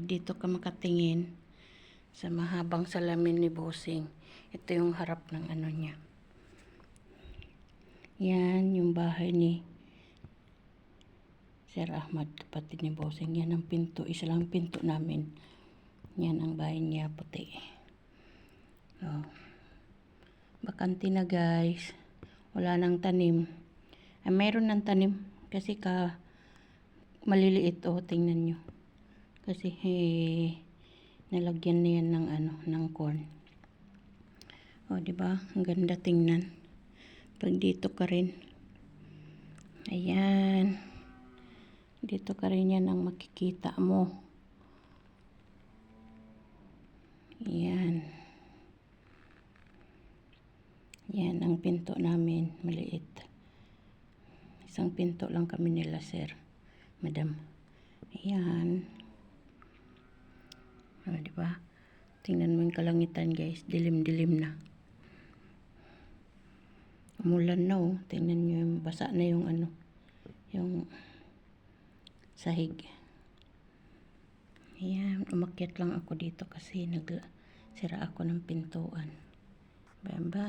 dito ka makatingin sa mahabang salamin ni Bossing. Ito yung harap ng ano niya. Yan yung bahay ni Sir Ahmad, kapatid ni Bossing. Yan ang pinto, isa lang pinto namin. Yan ang bahay niya, puti. Oh. Bakante na guys. Wala nang tanim. Ay, mayroon ng tanim kasi maliliit, oh, tingnan nyo. Kasi nalagyan na yan ng ng corn. Oh, di ba? Ang ganda tingnan. Pag dito ka rin. Ayan. Dito ka rin yan ang makikita mo. Ayan. Yan ang pinto namin, maliit. Isang pinto lang kami nila, sir. Madam. Ayan. O, diba? Tingnan mo yung kalangitan, guys. Dilim-dilim na. Umulan na, oh. Tingnan nyo yung basa na yung yung sahig. Ayan. Umakyat lang ako dito kasi nagsira ako ng pintuan. Bye-bye.